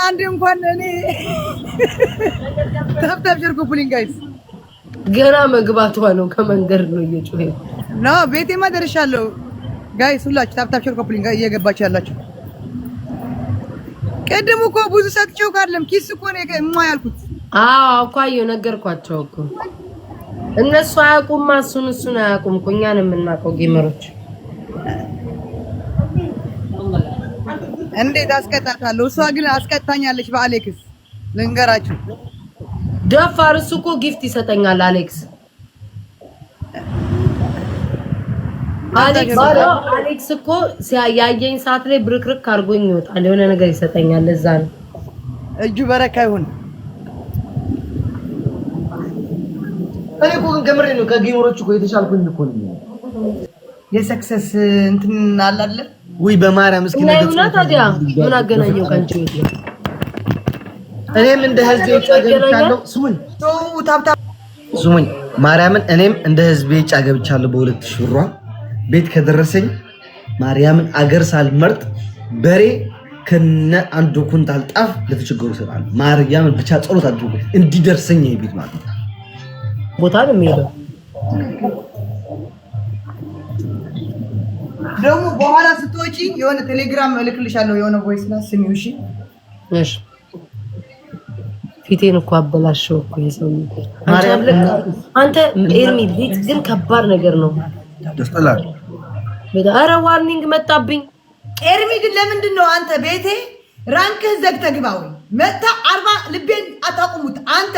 አንድ እንኳን እኔ ታፕታፕ ሸር ኮፕሊንግ ጋይስ ገና መግባቷ ነው ከመንገድ ነው እየጮኸ ነው ቤቴማ ደርሻለሁ ጋይስ ሁላችሁ ታፕታፕ ሸር ኮፕሊንግ እየገባችሁ ያላችሁ ቀደም እኮ ብዙ ሰጥቼው ካለም ኪስ እኮ ነው ያልኩት አዎ እኮ አየሁ ነገርኳቸው እኮ እነሱ አያውቁም እሱን አያውቁም እኮ እኛን የምናውቀው ጌመሮች እንዴት አስቀጣታለሁ እሷ ግን አስቀጣኛለች በአሌክስ ልንገራችሁ ደፋር እሱ እኮ ጊፍት ይሰጠኛል አሌክስ እኮ ያየኝ ሰዓት ላይ ብርክርክ አድርጎኝ ይወጣል የሆነ ነገር ይሰጠኛል ለዛ ነው እጁ በረካ ይሁን እኮ ግን ከምሬ ነው ከጌመሮች እኮ የተሻልኩኝ እኮ ነው የሰክሰስ እንትን አላለ ወይ በማርያም እስኪ ነገ ነው ታዲያ ምን አገናኘው ካንቺ እኔም እንደ ህዝብ ጫገብቻለሁ ስሙኝ ማርያምን እኔም እንደ ህዝብ ጫገብቻለሁ በ2000 ብሯ ቤት ከደረሰኝ ማርያምን አገር ሳልመርጥ በሬ ከነ አንዱ ኩንታል ጣፍ ለተቸገሩ ሰጣለሁ ማርያምን ብቻ ጸሎት አድርጉ እንዲደርሰኝ ይሄ ቤት ማለት ነው ቦታ ነው የሚሄደው ደግሞ በኋላ ስትወጪ የሆነ ቴሌግራም እልክልሻለሁ የሆነ ቮይስ ላይ ስሚው እሺ ፊቴን እኮ አበላሽው እኮ የሰው አንተ ኤርሚ ቤት ግን ከባድ ነገር ነው ደስታላል ኧረ ዋርኒንግ መጣብኝ ኤርሚ ግን ለምንድን ነው አንተ ቤቴ ራንክህ ዘግተህ ግባው መጣ 40 ልቤን አታቁሙት አንተ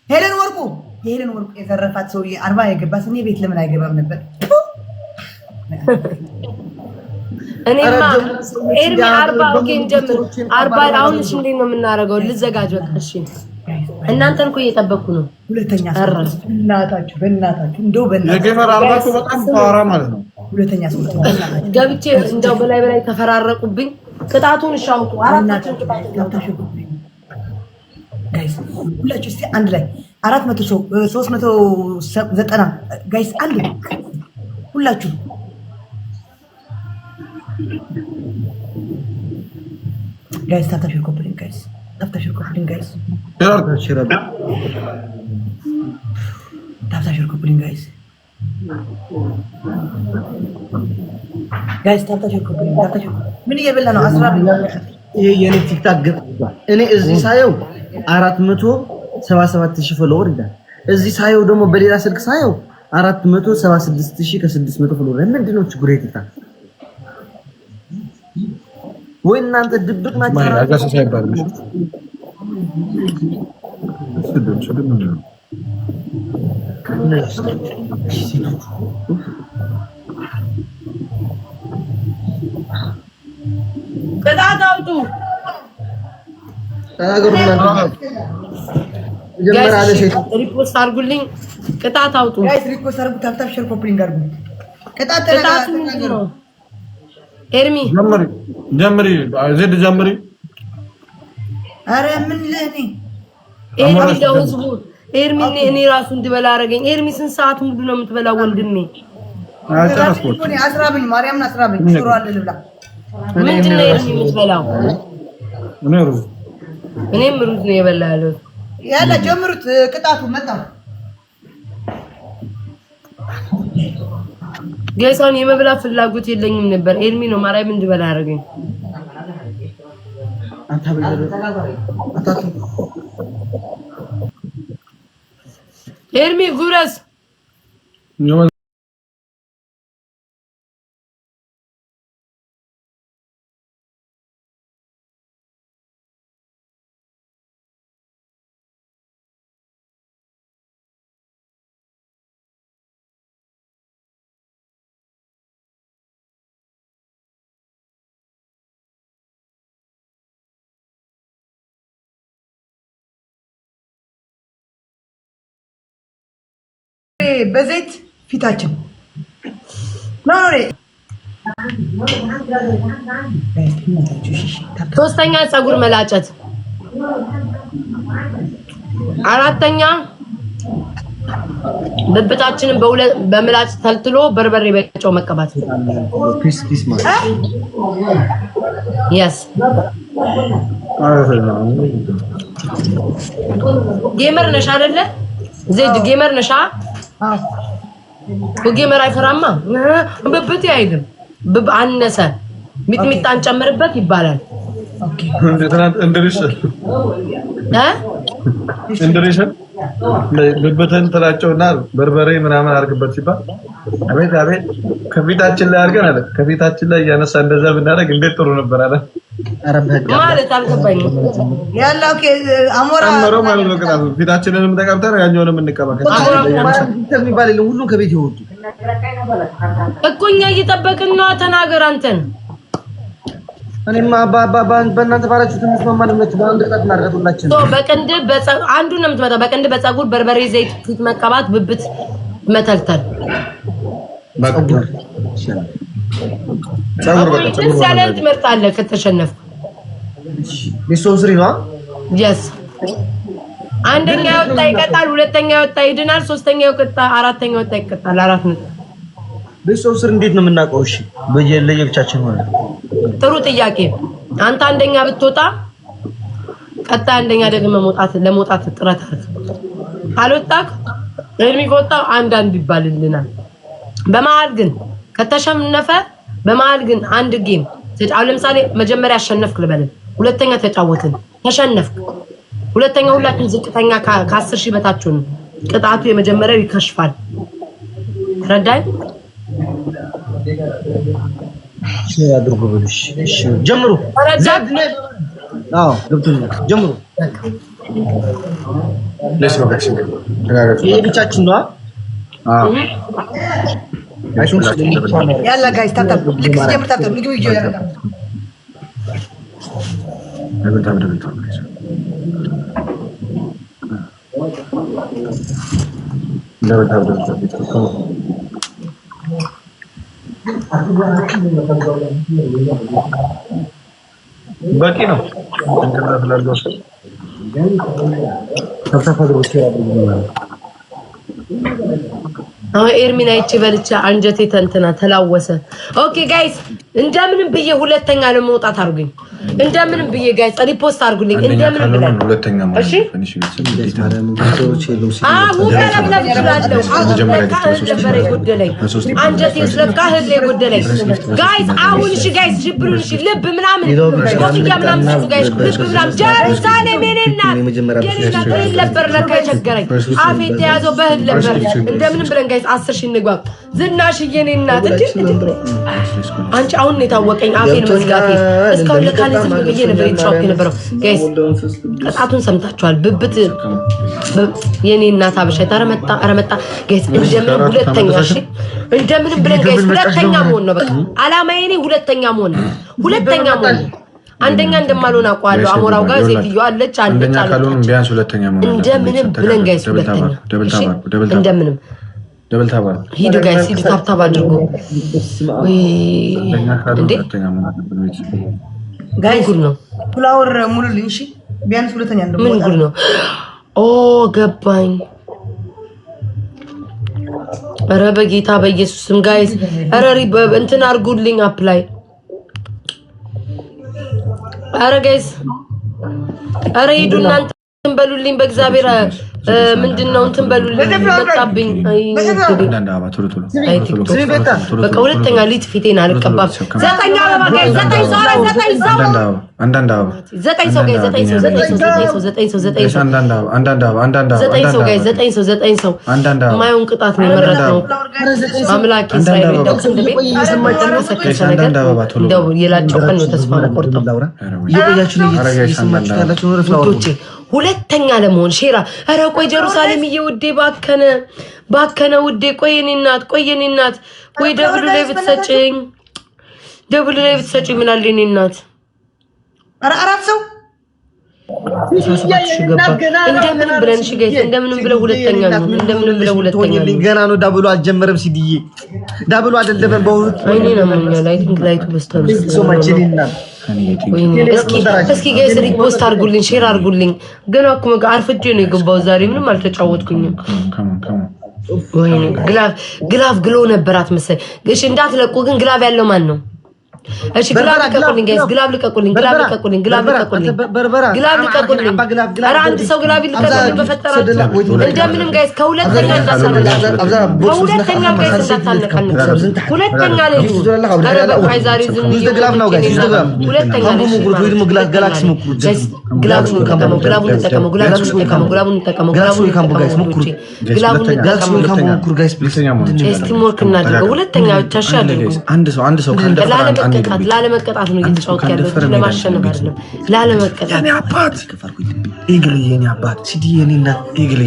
ሄለን ወርቁ የዘረፋት ሰውዬ 40 የገባስ እኔ ቤት ለምን አይገባም ነበር እኔማ ኤርሚ 40 ኦኬ እንጀምር 40 አሁን እሺ እንዴት ነው የምናደርገው ልዘጋጅ በቃ እሺ እናንተን እኮ እየጠበቅኩ ነው ሁለተኛ በእናታችሁ እንደው በእናታችሁ የጌመር 40 በጣም ተዋራ ማለት ነው ሁለተኛ ሰው ገብቼ እንደው በላይ ተፈራረቁብኝ ቅጣቱን እሻውጡ አራታችን ጋይስ ሁላችሁ እስቲ አንድ ላይ 400 ሰው 390 ጋይስ አንድ ሁላችሁ ጋይስ ታፕታፕ ኮፕሊንግ ጋይስ ታፕታፕ ኮፕሊንግ ጋይስ ታፕታፕ ኮፕሊንግ ጋይስ ታፕታፕ ኮፕሊንግ ምን እየበላ ነው 10 ይሄ የኔ ቲክታክ እኔ እዚህ ሳየው 477000 ፎሎወር ይላል እዚህ ሳየው ደግሞ በሌላ ስልክ ሳየው 476600 ፎሎወር ምንድነው ችግሩ የቲክታክ ወይ እናንተ ድብቅ ናችሁ ማጋሰ ሳይባል ቅጣት አውጡ ሪፖስት አድርጉልኝ ቅጣት አውጡ ጋይስ ሪፖስት አድርጉ ታፕታፕ ሼር ኮፕሊንግ አድርጉ ቅጣቱ ምንድነው ኤርሚ ጀምሪ ዘድ ጀምሪ አረ ምን ለኔ ኤርሚ ደውዝቡ ኤርሚ እኔ ራሱ እንድበላ አረገኝ ኤርሚ ስንት ሰዓት ሙሉ ነው የምትበላው ወንድሜ አጨረስኩት እኔ አስራብኝ ማርያምን አስራብኝ ሹሮ አለ ልብላ ምንድነው ኤርሚ የምትበላው እኔም ሩዝ ነው የበላለው ያላ ጀምሩት ቅጣቱ መጣ ገሳን የመብላ ፍላጎት የለኝም ነበር ኤርሚ ነው ማርያም እንድበላ አረገኝ ኤርሚ ጉረስ በዘይት ፊታችን ማውሬ ሶስተኛ ፀጉር መላጨት አራተኛ ብብታችንን በምላጭ ተልትሎ በርበሬ በጨው መቀባት ፒስ ማለት yes ጌመር ነሽ አይደለ ዜድ ጌመር ነሽ ጌመር አይፈራማ ብብት አይደለም ብብ አነሰ ሚጥሚጣን ጨምርበት ይባላል ኦኬ እንደሪሽ ብብትን ትላቸውና በርበሬ ምናምን አርግበት ሲባል አቤት ከፊታችን ላይ አርገን አለ ከፊታችን ላይ ያነሳ እንደዛ ብናረግ እንዴት ጥሩ ነበር አለ ማለት አልገባኝም ያለው አሞራ ማለት ነው ከታው ፊታችንንም ተቀብተን ያኛውንም እንቀባከል የሚባል የለም ሁሉም ከቤት ይወጡ እኮ እኛ እየጠበቅን ነው ተናገር አንተን እኔማ በእናንተ ባላችሁ ትንሽ ማማድመት በአንድ ቀጥ እናርገቱላችን በቀንድ አንዱ ነው የምትመጣው በቀንድ በፀጉር በርበሬ ዘይት ፊት መቀባት ብብት መተልተል ፀጉር በቀን ሰላም ትመርጣለህ ከተሸነፍክ ቢሶስሪ ነው yes አንደኛ ወጣ ይቀጣል ሁለተኛ ወጣ ይድናል ሶስተኛ ወጣ አራተኛ ወጣ ይቀጣል አራት ነው ቢሶስሪ እንዴት ነው የምናውቀው እሺ በየለየብቻችን ሆነ ጥሩ ጥያቄ አንተ አንደኛ ብትወጣ ቀጣይ አንደኛ ደግሞ ለመውጣት ጥረት አድርግ አልወጣክ እርሚ ወጣ አንድ ይባልልናል በመሃል ግን ከተሸነፈ በመሃል ግን አንድ ጌም ተጫው ለምሳሌ መጀመሪያ አሸነፍክ ልበል ሁለተኛ ተጫወትን ተሸነፍክ ሁለተኛ ሁላችን ዝቅተኛ ከ10000 በታችን ቅጣቱ የመጀመሪያው ይከሽፋል ረዳይ ያድርጉ ብልሽ እሺ ጀምሩ አዎ ገብቶኛል ጀምሩ ይሄ ብቻችን ነው ያላ ጋይስ ታጣ ልክ ጀምር ታጣ ምግብ ይጆ ያረጋ በቂ ነው እንከራ ብላለው ኤርሚና ይችበልቻ አንጀቴ ተንተና ተላወሰ ኦኬ ጋይስ እንደምንም ብዬ ሁለተኛ ለመውጣት አርጉኝ እንደምንም ብዬ ጋይስ ሪፖስት አርጉልኝ እንደምንም ብለን ሁለተኛ እሺ ወላላ ይችላልው አሁን ጉደለኝ አንጀቴ ስለካ ህሌ ጉደለኝ ጋይስ አሁን እሺ ጋይስ ጅብሩን እሺ ልብ ምናምን ኮፍያ ምናምን እሺ ጋይስ ልብ ምናምን ጀሩሳሌም የኔና የኔና ለበር ለካ ቸገረኝ አፌ ተያዘው በህል ለበር እንደምንም ብለን ጋይስ 10000 እንግባ ዝናሽ የኔና አንቺ አሁን ነው የታወቀኝ አፌን መዝጋቴ እስካሁን ለካለ ዝም ብዬ ነበር የተሻውክ ነበረው ጋይስ ቅጣቱን ሰምታችኋል ብብት የኔ እናት አብሻ ተረመጣ ጋይስ እንደምንም ሁለተኛ እሺ እንደምንም ብለን ጋይስ ሁለተኛ መሆን ነው በቃ አላማዬ እኔ ሁለተኛ መሆን አንደኛ እንደማልሆን አውቃለሁ አሞራው ጋር ዜትዮ አለች ካልሆነ ቢያንስ ሁለተኛ መሆን እንደምንም ብለን ጋይስ ሁለተኛ እንደምንም ደብል ታባር ሂዱ ጋይስ ሂዱ ታብታብ አድርጉ እንዴ ጋይስ ጉድ ነው ፍላወር ሙሉልኝ እሺ ቢያንስ ሁለተኛ እንደምን ምን ጉድ ነው ኦ ገባኝ ኧረ በጌታ በኢየሱስም ጋይስ ኧረ እንትን አርጉልኝ አፕላይ ኧረ ጋይስ ኧረ ሂዱ እናንተ በሉልኝ በእግዚአብሔር ምንድነው እንትን በሉልኝ መጣብኝ በቃ ሁለተኛ ሊት ፊቴን አልቀባም ዘጠኝ አበባ ጋይስ ዘጠኝ ሰው አንዳንድ አበባ ዘጠኝ ሰው ማየውን ቅጣት ነው የመረጥነው አምላክ እስራኤል እንደው የላጨው ቀን ነው ተስፋ ቆርጠው ሁለተኛ ለመሆን ሼራ ኧረ ቆይ ጀሩሳሌምዬ ውዴ ባከነ ውዴ ቆይ የኔ እናት ወይ ደብሉ ላይ ብትሰጪኝ ምን አለ የኔ እናት ኧረ አራት ሰው እንደምንም ብለን እሺ ጋይስ እንደምንም ብለው ሁለተኛ ነው ገና ነው ዳብሉ አልጀመረም ሲዲዬ ዳብሉ አይደለም በሁለት አይኔ ነው ላይቱ በስተው እስኪ ጋይስ ሪፖስት አድርጉልኝ ሼር አድርጉልኝ ገና እኮ አርፍጄ ነው የገባው ዛሬ ምንም አልተጫወትኩኝም ወይኔ ግላፍ ግሎ ነበራት መሰለኝ እሺ እንዳትለቁ ግን ግላፍ ያለው ማን ነው እሺ ግላፍ ልቀቁልኝ ጋይስ ግላፍ ልቀቁልኝ ኧረ አንድ ሰው ግላፍ ልቀቁልኝ በፈጠራችሁ እንደምንም ጋይስ ከሁለተኛ ሁለተኛ ላይ ኧረ በቃ ዛሬ ዝም ሁለተኛ ላለመቀጣት ነው እየተጫወተ ያለው ለማሸነፍ አይደለም ላለመቀጣት የኔ አባት ኢግል የኔ አባት ሲዲ የኔ እናት ኢግል